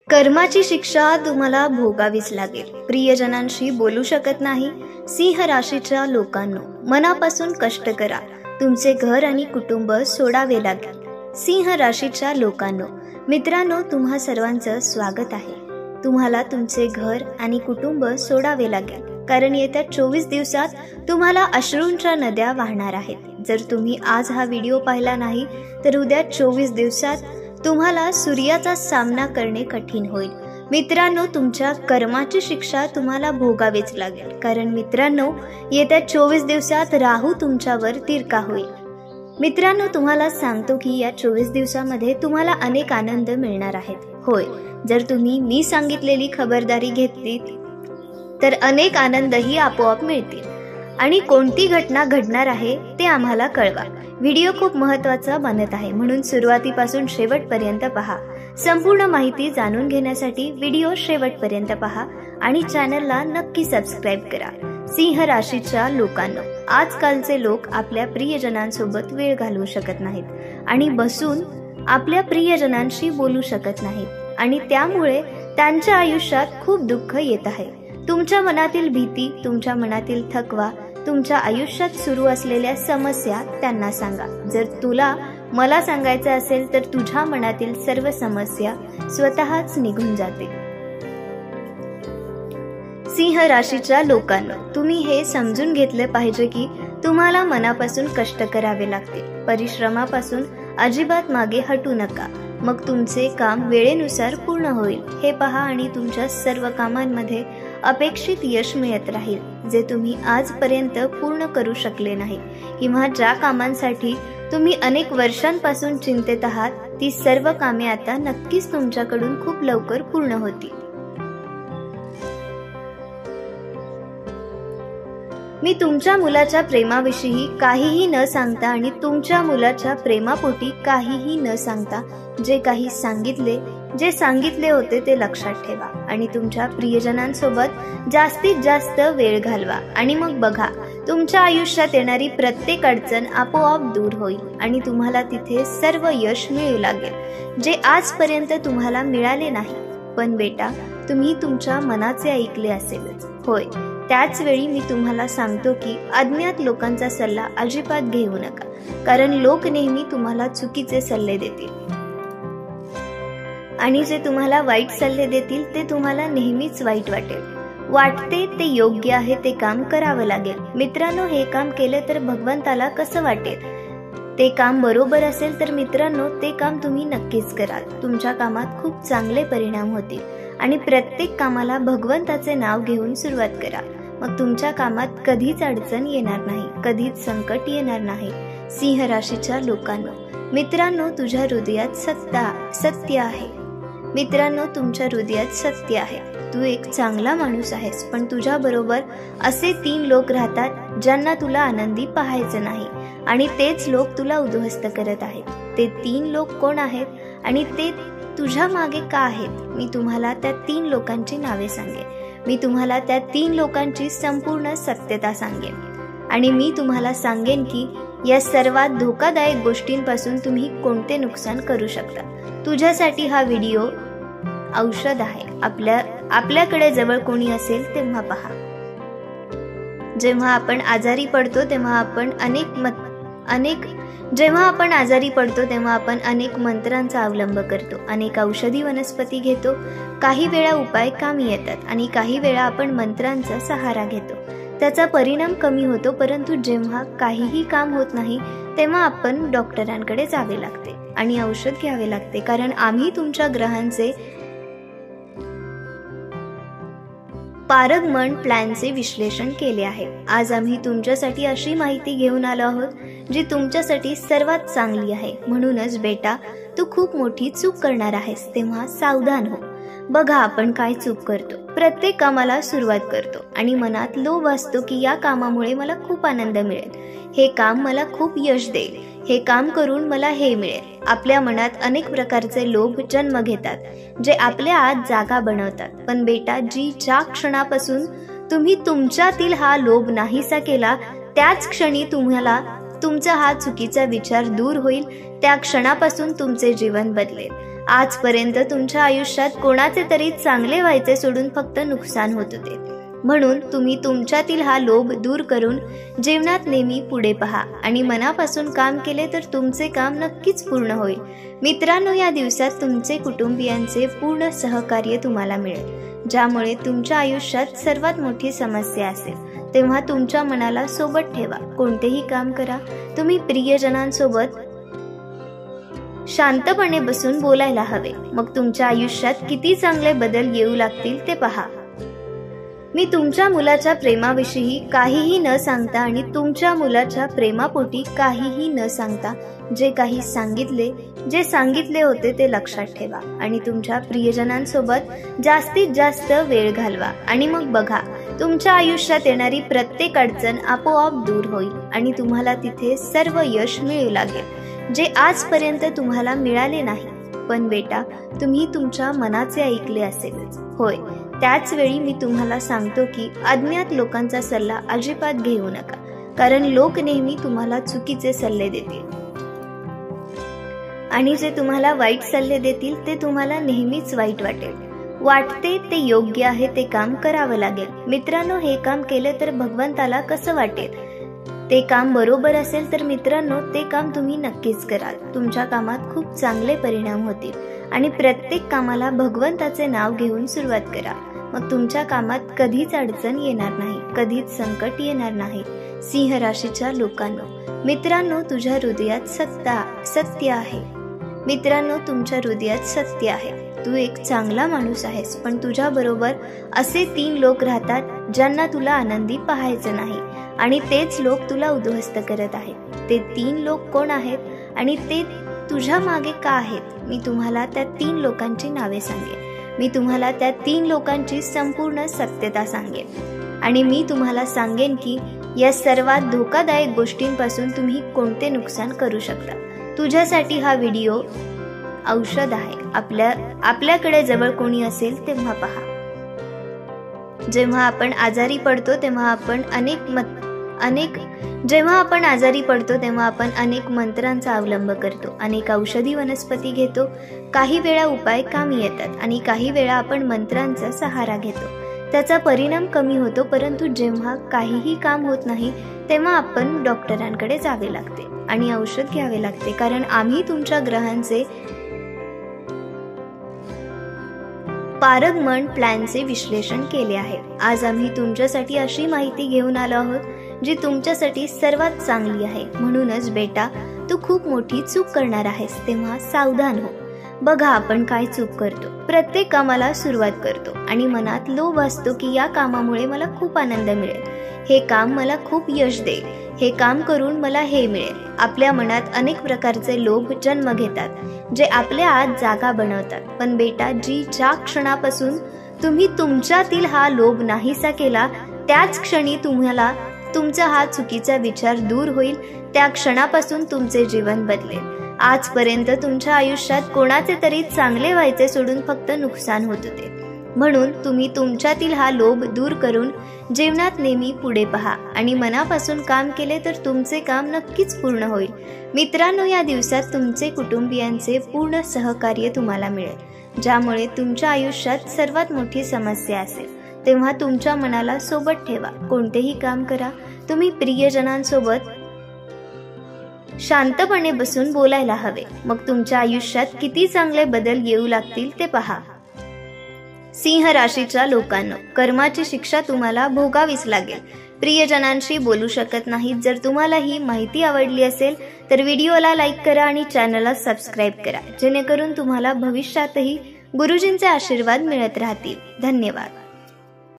कर्माची शिक्षा तुम्हाला भोगावीच लागेल. प्रियजनांशी बोलू शकत नाही. सिंह राशीच्या लोकांनो, मनापासून कष्ट करा. तुमचे घर आणि कुटुंब सोडावे लागेल. सिंह राशीच्या लोकांनो, मित्रांनो, तुम्हा सर्वांचं स्वागत आहे. तुम्हाला तुमचे घर आणि कुटुंब सोडावे लागेल, कारण येत्या 24 दिवसात तुम्हाला अश्रूंच्या नद्या वाहणार आहेत. जर तुम्ही आज हा व्हिडिओ पाहिला नाही तर उद्या 24 दिवसात तुम्हाला सूर्याचा सामना करणे कठीण होईल. मित्रांनो, तुमच्या कर्माची शिक्षा तुम्हाला भोगावीच लागेल, कारण मित्रांनो, येत्या 24 दिवसात राहू तुमच्यावर तिरका होईल. मित्रांनो, तुम्हाला सांगतो की या 24 दिवसामध्ये तुम्हाला अनेक आनंद मिळणार आहेत. होय, जर तुम्ही मी सांगितलेली खबरदारी घेतली तर अनेक आनंदही आपोआप मिळतील. आणि कोणती घटना घडणार आहे ते आम्हाला कळवा. व्हिडिओ खूप महत्त्वाचा बनत आहे, म्हणून सुरुवातीपासून शेवटपर्यंत पहा. संपूर्ण माहिती जाणून घेण्यासाठी व्हिडिओ शेवटपर्यंत पहा आणि चॅनलला नक्की सबस्क्राईब करा. सिंह राशीच्या लोकांनो, आजकालचे लोक आपल्या प्रियजनांसोबत वेळ घालवू शकत नाहीत आणि बसून आपल्या प्रियजनांशी बोलू शकत नाहीत आणि त्यामुळे त्यांच्या आयुष्यात खूप दुःख येत आहे. तुमच्या मनातील भीती, तुमच्या मनातील थकवा, तुमच्या आयुष्यात सुरू असलेल्या समस्या त्यांना सांगा. जर तुला मला सांगायचं असेल तर तुझ्या मनातील सर्व समस्या स्वतःच निघून जातील. सिंह राशीच्या लोकांनो, तुम्ही हे समजून घेतले पाहिजे की तुम्हाला मनापासून कष्ट करावे लागतील. परिश्रमापासून अजिबात मागे हटू नका. मग तुमचे काम वेळेनुसार पूर्ण होईल हे पहा आणि तुमच्या सर्व कामांमध्ये अपेक्षित यश मिळत राहील, जे तुम्ही आजपर्यंत पूर्ण करू शकले नाही किंवा ज्या कामांसाठी तुम्ही अनेक वर्षांपासून चिंतेत आहात, ती सर्व कामे आता नक्कीच तुमच्याकडून खूप लवकर पूर्ण होतील. मी तुमच्या मुलाच्या प्रेमाविषयी काहीही न सांगता आणि तुमच्या मुलाच्या प्रेमापोटी काहीही न सांगता जे सांगितले होते ते लक्षात ठेवा आणि तुमच्या प्रियजनांसोबत जास्तीत जास्त वेळ घालवा. आणि मग बघा, तुमच्या आयुष्यात येणारी प्रत्येक अडचण आपोआप दूर होईल आणि तुम्हाला तिथे सर्व यश मिळू लागेल, जे आजपर्यंत तुम्हाला मिळाले नाही. पण बेटा, तुम्ही तुमच्या मनाचे ऐकले असेलच. होय, त्याच वेळी मी तुम्हाला सांगतो की अज्ञात लोकांचा सल्ला अजिबात घेऊ नका, कारण लोक नेहमी तुम्हाला चुकीचे सल्ले देतील आणि जे तुम्हाला वाईट सल्ले देतील ते तुम्हाला नेहमीच वाईट वाटते ते योग्य आहे ते काम करावं लागेल. मित्रांनो, हे काम केले तर भगवंताला कसं वाटेल? ते काम बरोबर असेल तर मित्रांनो, ते काम तुम्ही नक्कीच कराल. तुमच्या कामात खूप चांगले परिणाम होतील आणि प्रत्येक कामाला भगवंताचे नाव घेऊन सुरुवात करा. मग तुमच्या कामात कधीच अडचण येणार नाही, कधीच संकट येणार नाही. सिंह राशीच्या लोकांनो, मित्रांनो, तुझ्या हृदयात सत्य आहे. मित्रांनो, तुमच्या हृदयात सत्य आहे. तू एक चांगला माणूस आहेस, पण तुझ्या बरोबर असे 3 लोक राहतात ज्यांना तुला आनंदी पाहायचं नाही आणि तेच लोक तुला उद्ध्वस्त करत आहेत. ते 3 लोक कोण आहेत आणि ते तुझ्या मागे का आहेत? मी तुम्हाला त्या 3 लोकांची नावे सांगेन. मी तुम्हाला त्या 3 लोकांची संपूर्ण सत्यता सांगेन आणि मी तुम्हाला सांगेन की या सर्वात धोकादायक गोष्टींपासून तुम्ही कोणते नुकसान करू शकता. तुझ्यासाठी हा व्हिडिओ औषध आहे. आपल्याकडे जवळ कोणी असेल तेव्हा पहा. जेव्हा आपण आजारी पडतो तेव्हा आपण अनेक मंत्रांचा अवलंब करतो, अनेक औषधी वनस्पती घेतो. काही वेळा उपाय कामी येतात आणि काही वेळा आपण मंत्रांचा सहारा घेतो. त्याचा परिणाम कमी होतो, परंतु जेव्हा काहीही काम होत नाही तेव्हा आपण डॉक्टरांकडे जावे लागते आणि औषध घ्यावे लागते, कारण आम्ही तुमच्या ग्रहांचे पारगमन प्लॅनचे विश्लेषण केले आहे. आज आम्ही तुमच्यासाठी अशी माहिती घेऊन आलो आहोत जी तुमच्यासाठी सर्वात चांगली आहे. म्हणूनच बेटा, तू खूप मोठी चूक करणार आहेस, तेव्हा सावधान हो. बघा, आपण काय चूक करतो. प्रत्येक कामाला सुरुवात करतो आणि मनात लोभ असतो की या कामामुळे मला खूप आनंद मिळेल, हे काम मला खूप यश देईल, हे काम करून मला हे मिळेल. आपल्या मनात अनेक प्रकारचे लोभ जन्म घेतात, जे आपल्या आत जागा बनवतात. पण बेटा, ज्या क्षणापासून तुम्ही तुमच्यातील हा लोभ नाहीसा केला, त्याच क्षणी तुमचा हा चुकीचा विचार दूर होईल. त्या क्षणापासून तुमचे जीवन बदलेल आजपर्यंत तुमच्या आयुष्यात कोणाचे तरी चांगले व्हायचे सोडून फक्त नुकसान होत होते. म्हणून तुम्ही तुमच्यातील हा लोभ दूर करून जीवनात नेहमी पुढे पहा आणि मनापासून काम केले तर तुमचे काम नक्कीच पूर्ण होईल. मित्रांनो, या दिवसात तुमचे कुटुंबियांचे पूर्ण सहकार्य तुम्हाला मिळेल, ज्यामुळे तुमच्या आयुष्यात सर्वात मोठी समस्या असेल तेव्हा तुमच्या मनाला सोबत ठेवा. कोणतेही काम करा, तुम्ही प्रियजनांसोबत शांतपणे बसून बोलायला हवे. मग तुमच्या आयुष्यात किती चांगले बदल येऊ लागतील ते पहा. मी तुमच्या मुलाच्या प्रेमाविषयी काहीही न सांगता आणि तुमच्या मुलाच्या प्रेमापोटी काहीही न सांगता जे सांगितले होते ते लक्षात ठेवा आणि तुमच्या प्रियजनांसोबत जास्तीत जास्त वेळ घालवा. आणि मग बघा, तुमच्या आयुष्यात येणारी प्रत्येक अडचण आपोआप दूर होईल आणि तुम्हाला तिथे सर्व यश मिळू लागेल, जे आजपर्यंत तुम्हाला मिळाले नाही. पण बेटा, तुम्ही तुमच्या मनाचे ऐकले असेल. होय, त्याच वेळी मी तुम्हाला सांगतो की अज्ञात लोकांचा सल्ला अजिबात घेऊ नका, कारण लोक नेहमी तुम्हाला चुकीचे सल्ले देतील आणि जे तुम्हाला वाईट सल्ले देतील ते तुम्हाला नेहमीच वाईट वाटते ते योग्य आहे ते काम करावं लागेल. मित्रांनो, हे काम केले तर भगवंताला कसं वाटेल? ते काम बरोबर असेल तर मित्रांनो, ते काम तुम्ही नक्कीच कराल. तुमच्या कामात खूप चांगले परिणाम होतील आणि प्रत्येक कामाला भगवंताचे नाव घेऊन सुरुवात करा. मग तुमच्या कामात कधीच अडचण येणार नाही, कधीच संकट येणार नाही. सिंह राशीच्या लोकांनो, मित्रांनो, तुझ्या हृदयात सत्य आहे. मित्रांनो, तुमच्या हृदयात सत्य आहे. तू एक चांगला माणूस आहेस, पण तुझ्या बरोबर असे 3 लोक राहतात ज्यांना तुला आनंदी पाहायचं नाही आणि तेच लोक तुला उद्ध्वस्त करत आहेत. ते 3 लोक कोण आहेत आणि ते तुझ्या मागे का आहेत? मी तुम्हाला त्या 3 लोकांची नावे सांगेन. मी तुम्हाला त्या 3 लोकांची संपूर्ण सत्यता सांगेन आणि मी तुम्हाला सांगेन की या सर्वात धोकादायक गोष्टींपासून तुम्ही कोणते नुकसान करू शकता. तुझ्यासाठी हा व्हिडिओ औषध आहे. आपल्याकडे जवळ कोणी असेल तेव्हा पहा. जेव्हा आपण आजारी पडतो तेव्हा आपण अनेक मंत्रांचा अवलंब करतो, अनेक औषधी वनस्पती घेतो. काही वेळा उपाय कामी येतात आणि काही वेळा आपण मंत्रांचा सहारा घेतो. त्याचा परिणाम कमी होतो, परंतु जेव्हा काहीही काम होत नाही तेव्हा आपण डॉक्टरांकडे जावे लागते आणि औषध घ्यावे लागते, कारण आम्ही तुमच्या ग्रहांचे पारगमन प्लॅनचे विश्लेषण केले आहे. आज आम्ही तुमच्यासाठी अशी माहिती घेऊन आलो आहोत जी तुमच्यासाठी सर्वात चांगली आहे. म्हणूनच बेटा, तू खूप मोठी चूक करणार आहेस, तेव्हा सावधान हो. बघा, आपण काय चूक करतो. प्रत्येक कामाला सुरुवात करतो आणि मनात लोभ असतो की या कामामुळे मला खूप आनंद मिळेल, हे काम मला खूप यश देईल, हे काम करून मला हे मिळेल. आपल्या मनात अनेक प्रकारचे लोभ जन्म घेतात, जे आपल्या आत जागा बनवतात. पण बेटा, ज्या क्षणापासून तुम्ही तुमच्यातील हा लोभ नाहीसा केला, त्याच क्षणी तुमचा हा चुकीचा विचार दूर होईल. त्या क्षणापासून तुमचे जीवन बदलेल. आजपर्यंत तुमच्या आयुष्यात कोणाचे तरी चांगले व्हायचे सोडून फक्त नुकसान होत होते. म्हणून तुम्ही तुमच्यातील हा लोभ दूर करून जीवनात नेहमी पुढे पहा आणि मनापासून काम केले तर तुमचे काम नक्कीच पूर्ण होईल. मित्रांनो, या दिवसात तुमचे कुटुंबियांचे पूर्ण सहकार्य तुम्हाला मिळेल, ज्यामुळे तुमच्या आयुष्यात सर्वात मोठी समस्या असेल तेव्हा तुमच्या मनाला सोबत ठेवा. कोणतेही काम करा, तुम्ही प्रियजनांसोबत शांतपणे बसून बोलायला हवे. मग तुमच्या आयुष्यात किती चांगले बदल येऊ लागतील ते पहा. सिंह राशीच्या लोकांनो, कर्माची शिक्षा तुम्हाला भोगावीच लागेल. प्रियजनांशी बोलू शकत नाहीत. जर तुम्हाला ही माहिती आवडली असेल तर व्हिडिओला लाईक करा आणि चॅनलला सबस्क्राईब करा, जेणेकरून तुम्हाला भविष्यातही गुरुजींचे आशीर्वाद मिळत राहतील. धन्यवाद.